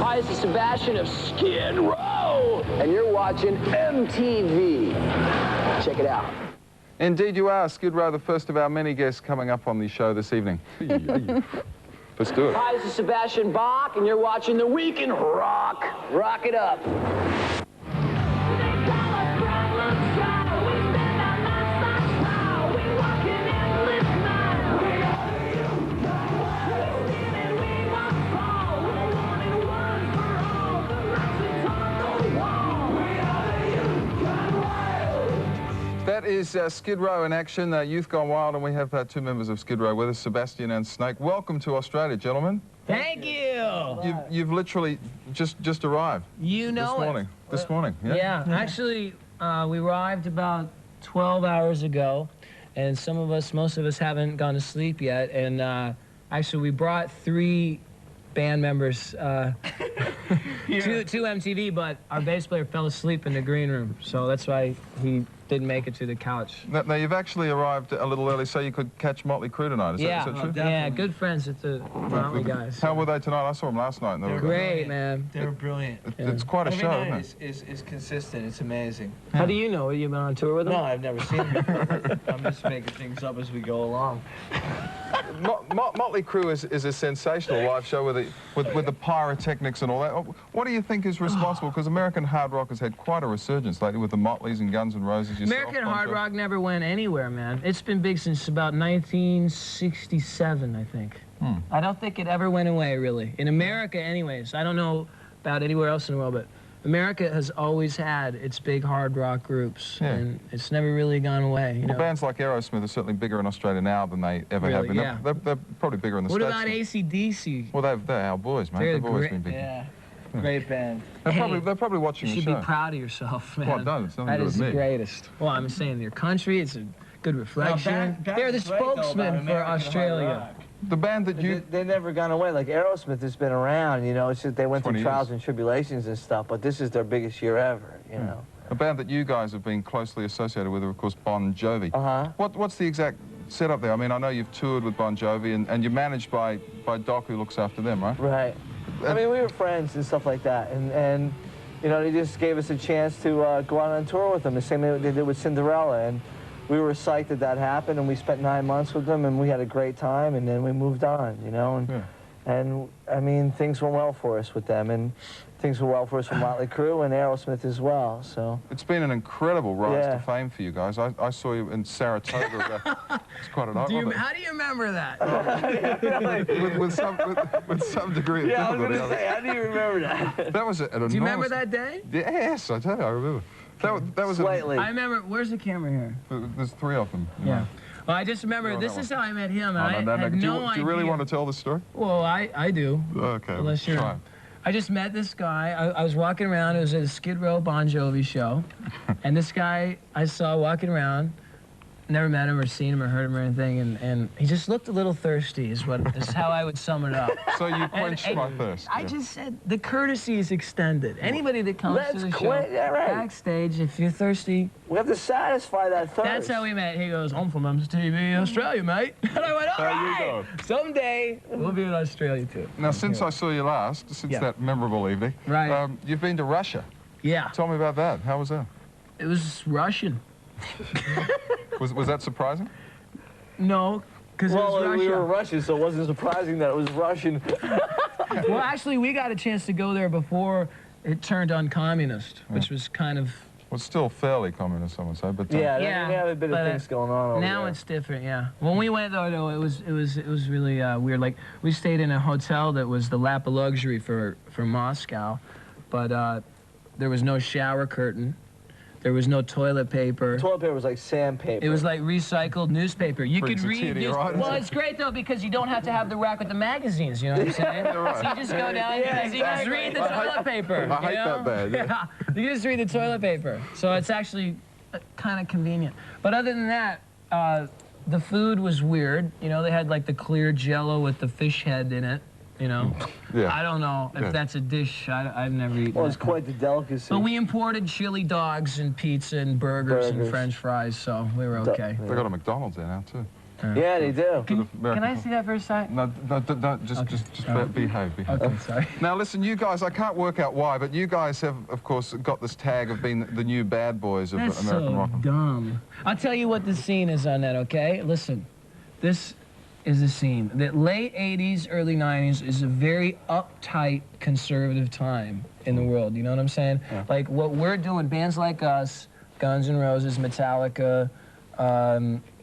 Hi, this is Sebastian of Skid Row, and you're watching MTV. Check it out. Indeed you are, Skid Row, the first of our many guests coming up on the show this evening. Let's do it. Hi, this is Sebastian Bach, and you're watching The Week in Rock. Rock it up. That is Skid Row in action, Youth Gone Wild, and we have two members of Skid Row with us, Sebastian and Snake. Welcome to Australia, gentlemen. Thank you. You've literally just arrived. You know This morning. Yeah. Yeah. Actually, we arrived about 12 hours ago, and most of us haven't gone to sleep yet. And actually, we brought 3 band members to MTV, but our bass player fell asleep in the green room, so that's why he didn't make it to the couch. Now you've actually arrived a little early so you could catch Motley Crue tonight, is that true? Yeah, good friends at the Motley guys. How were they tonight? I saw them last night. And they were great, man. They were brilliant. It's quite a show, Every night isn't it? is consistent. It's amazing. How do you know? Have you been on tour with them? No, I've never seen them. I'm just making things up as we go along. Motley Crue is a sensational live show with the pyrotechnics and all that. What do you think is responsible? Because American hard rock has had quite a resurgence lately with the Motleys and Guns N' Roses. American hard rock never went anywhere, man. It's been big since about 1967, I think. I don't think it ever went away, really. In America, anyways. I don't know about anywhere else in the world, but America has always had its big hard rock groups, and it's never really gone away. You know? Bands like Aerosmith are certainly bigger in Australia now than they ever have been. Yeah. They're probably bigger in the States. What about AC/DC? Well, they're our boys, mate. They've always been big. Yeah, great band. They're probably watching the show. You should be proud of yourself, man. Well done. It's nothing to do with me. That is the greatest. Well, I'm saying your country, it's a good reflection. They're the spokesman for Australia. The band that they've never gone away. Like Aerosmith has been around, you know. It's just they went through trials and tribulations and stuff, but this is their biggest year ever, you know. A band that you guys have been closely associated with are, of course, Bon Jovi. What's the exact setup there? I mean, I know you've toured with Bon Jovi, and you're managed by Doc, who looks after them, right? Right. I mean, we were friends and stuff like that, and you know, they just gave us a chance to go out on tour with them, the same way they did with Cinderella, and we were psyched that happened, and we spent 9 months with them, and we had a great time, and then we moved on, you know, and I mean, things went well for us with them, and things went well for us with Motley Crue and Aerosmith as well, so. It's been an incredible rise to fame for you guys. I saw you in Saratoga. It's quite an honor. How do you remember that? with some degree of difficulty. I was going to say, how do you remember that? That was an enormous... Do you remember that day? Yes, I tell you, I remember. That was slightly. I remember. Where's the camera here? There's 3 of them. Yeah. Well, I just remember this is how I met him. And I had no idea. Do you really want to tell the story? Well, I do. Okay. Unless you're. Try. I just met this guy. I was walking around. It was at a Skid Row Bon Jovi show, and this guy I saw walking around. Never met him or seen him or heard him or anything, and he just looked a little thirsty is how I would sum it up. So you quenched my thirst. I just said the courtesy is extended. Anybody that comes to the show backstage, if you're thirsty, we have to satisfy that thirst. That's how we met. He goes, I'm from MTV Australia, mate. And I went, all right, someday we'll be in Australia too. Now, since I saw you last, since that memorable evening, you've been to Russia. Yeah. Tell me about that. How was that? It was Russian. Was that surprising? No, because it was Russia. We were Russian, so it wasn't surprising that it was Russian. Well, actually, we got a chance to go there before it turned uncommunist, which was kind of... Well, it's still fairly communist, I would say, but... We have a bit of things going on over now there. It's different, yeah. When we went, though, it was really weird. Like, we stayed in a hotel that was the lap of luxury for Moscow, but there was no shower curtain. There was no toilet paper. The toilet paper was like sandpaper. It was like recycled newspaper. You could read. Well, it's great though because you don't have to have the rack with the magazines. You know what I'm saying? So you just go down and you just read the toilet paper. I hate that bad. Yeah. You just read the toilet paper. So it's actually kind of convenient. But other than that, the food was weird. You know, they had like the clear Jell-O with the fish head in it. You know, I don't know if that's a dish. I've never eaten. Well, it's quite the delicacy. But we imported chili dogs and pizza and burgers and French fries, so we were okay. They got a McDonald's there now too. Yeah, they do. Can I see that for a sec? No, don't, just behave. Okay, sorry. Now listen, you guys, I can't work out why, but you guys have, of course, got this tag of being the new bad boys of That's American so rock. dumb. I'll tell you what the scene is on that, okay? Listen, this is the scene. The late 80s, early 90s is a very uptight, conservative time in the world, you know what I'm saying? Yeah. Like, what we're doing, bands like us, Guns N' Roses, Metallica,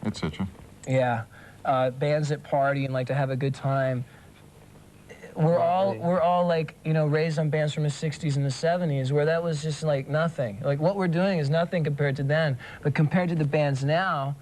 Etc. yeah, bands that party and like to have a good time. We're all like, you know, raised on bands from the 60s and the 70s where that was just like nothing. Like what we're doing is nothing compared to then. But compared to the bands now,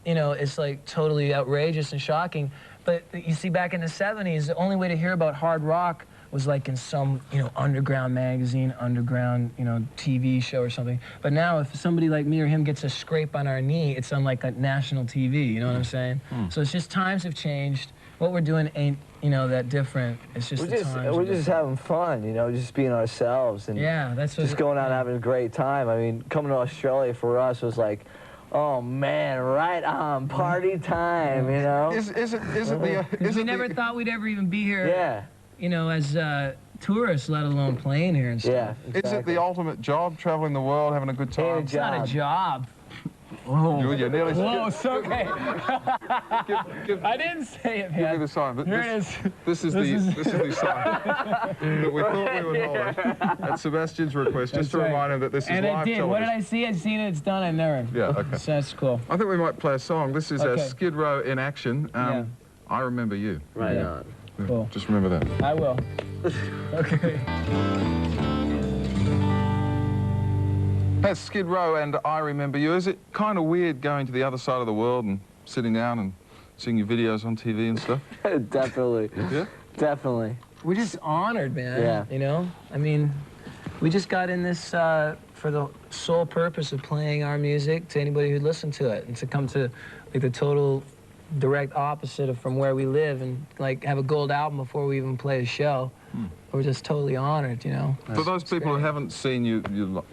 you know, it's like totally outrageous and shocking. But you see, back in the 70s, the only way to hear about hard rock was like in some, you know, underground magazine, underground, you know, TV show or something. But now if somebody like me or him gets a scrape on our knee, it's on like a national TV, you know what I'm saying? So it's just times have changed. What we're doing ain't, you know, that different. It's just We're just having fun, you know, just being ourselves. And yeah, that's what just going out and having a great time. I mean, coming to Australia for us was like, oh man, right on, party time, you know? Is it the... we never thought we'd ever even be here, Yeah. you know, as tourists, let alone playing here and stuff. Yeah, exactly. Is it the ultimate job, traveling the world, having a good time? It's not a job. Whoa. You're nearly... Whoa, it's okay. I didn't say it, man. Give me the sign. Here it is. This is the sign that we thought we would hold at Sebastian's request, just to remind him that this is and live it did. television. What did I see? I'd seen it. It's done. I never. Yeah, okay. So that's cool. I think we might play a song. This is Skid Row in action. Yeah. I Remember You. Right on. Cool. Just remember that. I will. Okay. That's Skid Row and I Remember You. Is it kind of weird going to the other side of the world and sitting down and seeing your videos on TV and stuff? Definitely. Yeah? Definitely. We're just honored, man. Yeah. You know? I mean, we just got in this for the sole purpose of playing our music to anybody who'd listen to it, and to come to like the total direct opposite of from where we live and like have a gold album before we even play a show. We're just totally honored, you know. For those people who haven't seen you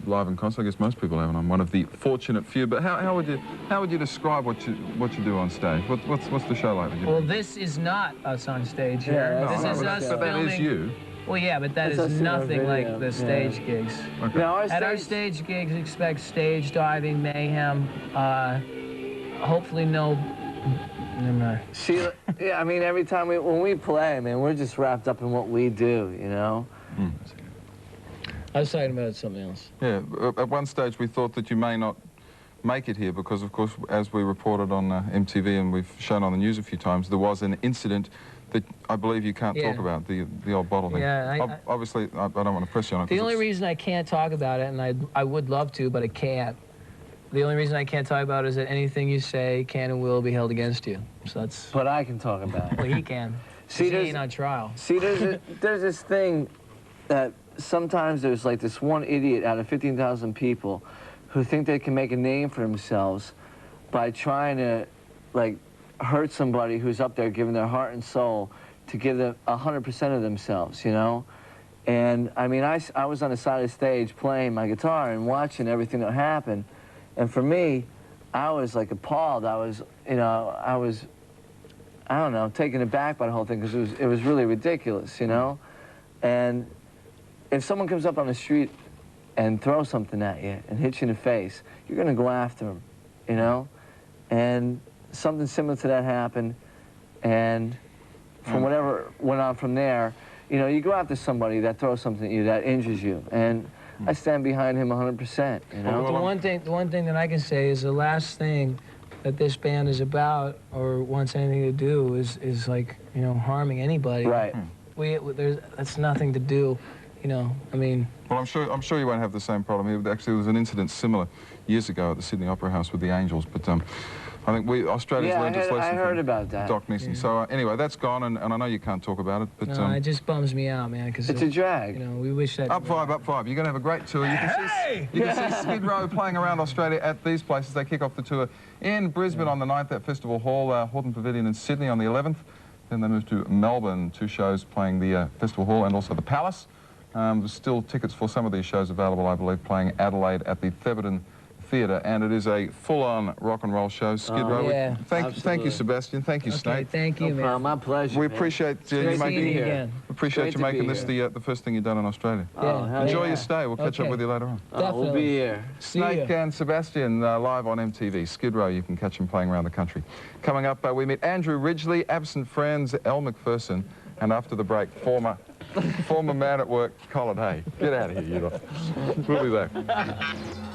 live in concert, I guess most people haven't. I'm one of the fortunate few. But how would you describe what you do on stage? What's the show like? With you? Well, this is not us on stage here. Yeah, this is us but that filming. is you. Well, yeah, but that That's us is in our nothing video, like the stage gigs. Okay. Now, At our stage gigs, expect stage diving, mayhem, hopefully no... Never mind. See, yeah, I mean, every time when we play, man, we're just wrapped up in what we do, you know? I was talking about something else. Yeah, at one stage we thought that you may not make it here because, of course, as we reported on MTV and we've shown on the news a few times, there was an incident that I believe you can't talk about, the old bottle thing. Yeah, obviously, I don't want to press you on it. The only reason I can't talk about it, and I would love to, but I can't, the only reason I can't talk about it is that anything you say can and will be held against you. So that's... But I can talk about it. Well, he can. See, he ain't on trial. See, there's this thing that sometimes there's like this one idiot out of 15,000 people who think they can make a name for themselves by trying to, like, hurt somebody who's up there giving their heart and soul to give them 100% of themselves, you know? And, I mean, I was on the side of the stage playing my guitar and watching everything that happened. And for me, I was, like, appalled. I was, you know, I don't know, taken aback by the whole thing because it was really ridiculous, you know? And if someone comes up on the street and throws something at you and hits you in the face, you're going to go after them, you know? And something similar to that happened, and from whatever went on from there, you know, you go after somebody that throws something at you that injures you, and I stand behind him 100%, you know? The one thing that I can say is the last thing that this band is about or wants anything to do is like, you know, harming anybody. Right. That's nothing to do, you know, I mean... Well, I'm sure you won't have the same problem. Actually, there was an incident similar years ago at the Sydney Opera House with the Angels, but I think Australia's learned its lesson. I heard about that. Doc Neeson. Yeah. So anyway, that's gone, and I know you can't talk about it, but No, it just bums me out, man, because... It's a drag. You know, we wish that... Up five. You're going to have a great tour. You can see Skid Row playing around Australia at these places. They kick off the tour in Brisbane on the 9th at Festival Hall, Horton Pavilion in Sydney on the 11th. Then they move to Melbourne, 2 shows playing the Festival Hall and also the Palace. There's still tickets for some of these shows available, I believe, playing Adelaide at the Thebarton theatre, and it is a full-on rock and roll show. Skid Row. Yeah. Thank you, Sebastian. Thank you, Okay, Snake. thank you, No man. problem, my pleasure. We man. appreciate you Great making seeing you again. appreciate Great you to making be this here. the first thing you've done in Australia. Oh, hell Enjoy yeah. your stay. We'll catch up Okay. with you later on. We'll Definitely. be here. Snake ya. and Sebastian live on MTV. Skid Row, you can catch them playing around the country. Coming up, we meet Andrew Ridgeley, absent friends Elle McPherson, and after the break, former man at work, Colin Hay. Get out of here, you lot. We'll be back.